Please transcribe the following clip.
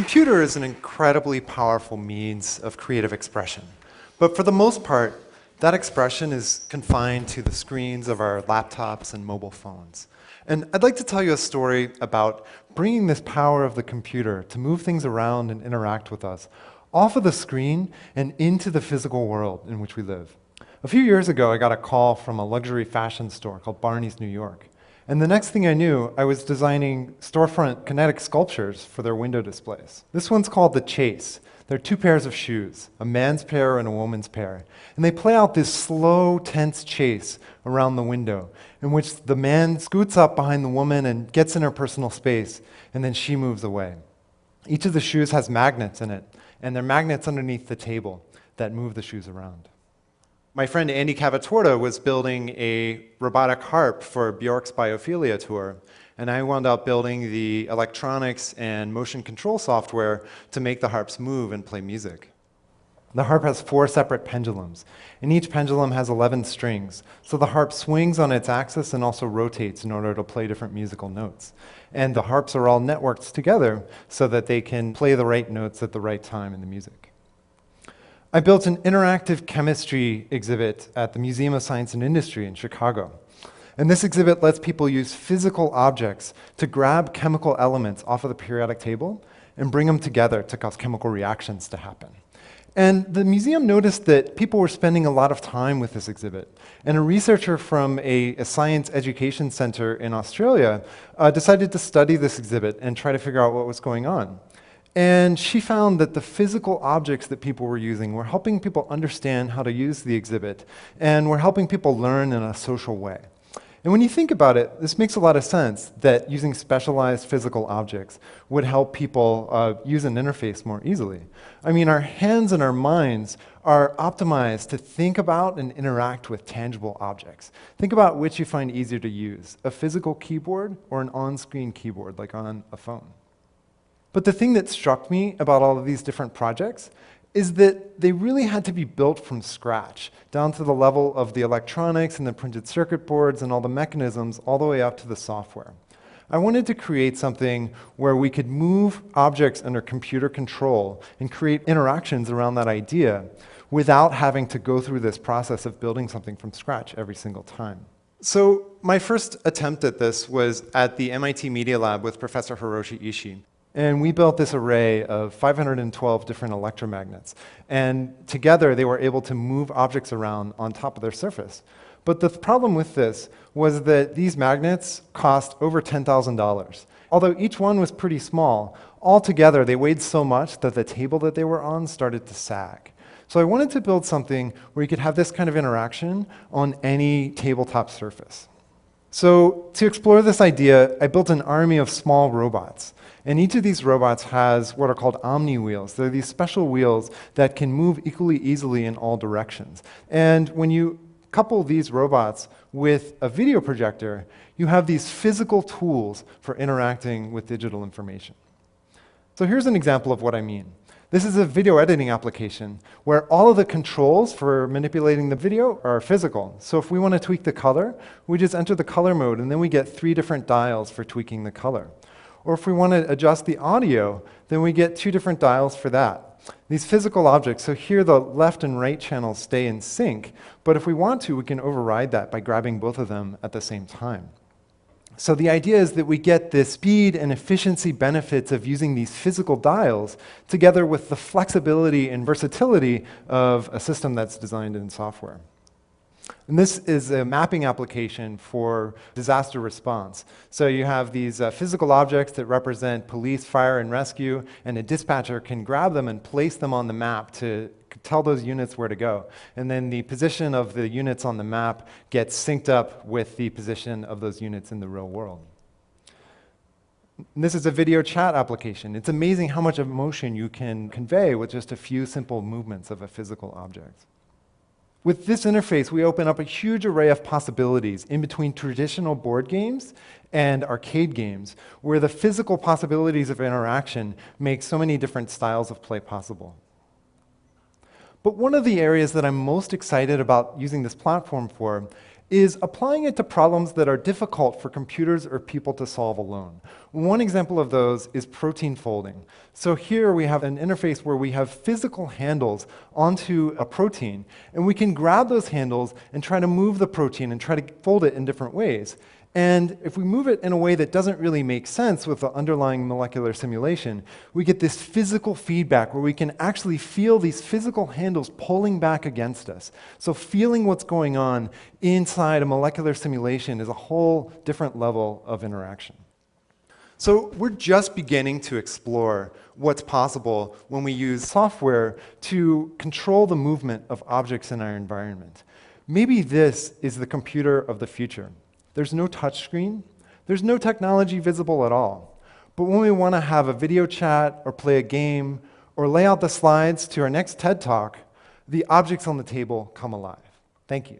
computer is an incredibly powerful means of creative expression. But for the most part, that expression is confined to the screens of our laptops and mobile phones. And I'd like to tell you a story about bringing this power of the computer to move things around and interact with us off of the screen and into the physical world in which we live. A few years ago, I got a call from a luxury fashion store called Barney's New York. And the next thing I knew, I was designing storefront kinetic sculptures for their window displays. This one's called the Chase. They're two pairs of shoes, a man's pair and a woman's pair. And they play out this slow, tense chase around the window in which the man scoots up behind the woman and gets in her personal space, and then she moves away. Each of the shoes has magnets in it, and they're magnets underneath the table that move the shoes around. My friend Andy Cavatorta was building a robotic harp for Bjork's Biophilia tour, and I wound up building the electronics and motion control software to make the harps move and play music. The harp has 4 separate pendulums, and each pendulum has 11 strings, so the harp swings on its axis and also rotates in order to play different musical notes. And the harps are all networked together so that they can play the right notes at the right time in the music. I built an interactive chemistry exhibit at the Museum of Science and Industry in Chicago. And this exhibit lets people use physical objects to grab chemical elements off of the periodic table and bring them together to cause chemical reactions to happen. And the museum noticed that people were spending a lot of time with this exhibit. And a researcher from a science education center in Australia decided to study this exhibit and try to figure out what was going on. And she found that the physical objects that people were using were helping people understand how to use the exhibit, and were helping people learn in a social way. And when you think about it, this makes a lot of sense that using specialized physical objects would help people use an interface more easily. I mean, our hands and our minds are optimized to think about and interact with tangible objects. Think about which you find easier to use, a physical keyboard or an on-screen keyboard like on a phone. But the thing that struck me about all of these different projects is that they really had to be built from scratch, down to the level of the electronics and the printed circuit boards and all the mechanisms, all the way up to the software. I wanted to create something where we could move objects under computer control and create interactions around that idea without having to go through this process of building something from scratch every single time. So my first attempt at this was at the MIT Media Lab with Professor Hiroshi Ishii. And we built this array of 512 different electromagnets. And together, they were able to move objects around on top of their surface. But the problem with this was that these magnets cost over $10,000. Although each one was pretty small, altogether, they weighed so much that the table that they were on started to sag. So I wanted to build something where you could have this kind of interaction on any tabletop surface. So to explore this idea, I built an army of small robots. And each of these robots has what are called omni wheels. They're these special wheels that can move equally easily in all directions. And when you couple these robots with a video projector, you have these physical tools for interacting with digital information. So here's an example of what I mean. This is a video editing application where all of the controls for manipulating the video are physical. So if we want to tweak the color, we just enter the color mode, and then we get 3 different dials for tweaking the color. Or if we want to adjust the audio, then we get 2 different dials for that. These physical objects, so here the left and right channels stay in sync, but if we want to, we can override that by grabbing both of them at the same time. So the idea is that we get the speed and efficiency benefits of using these physical dials together with the flexibility and versatility of a system that's designed in software. And this is a mapping application for disaster response. So you have these physical objects that represent police, fire, and rescue, and a dispatcher can grab them and place them on the map to tell those units where to go. And then the position of the units on the map gets synced up with the position of those units in the real world. And this is a video chat application. It's amazing how much emotion you can convey with just a few simple movements of a physical object. With this interface, we open up a huge array of possibilities in between traditional board games and arcade games, where the physical possibilities of interaction make so many different styles of play possible. But one of the areas that I'm most excited about using this platform for is applying it to problems that are difficult for computers or people to solve alone. One example of those is protein folding. So here we have an interface where we have physical handles onto a protein, and we can grab those handles and try to move the protein and try to fold it in different ways. And if we move it in a way that doesn't really make sense with the underlying molecular simulation, we get this physical feedback where we can actually feel these physical handles pulling back against us. So feeling what's going on inside a molecular simulation is a whole different level of interaction. So we're just beginning to explore what's possible when we use software to control the movement of objects in our environment. Maybe this is the computer of the future. There's no touchscreen. There's no technology visible at all. But when we want to have a video chat or play a game or lay out the slides to our next TED Talk, the objects on the table come alive. Thank you.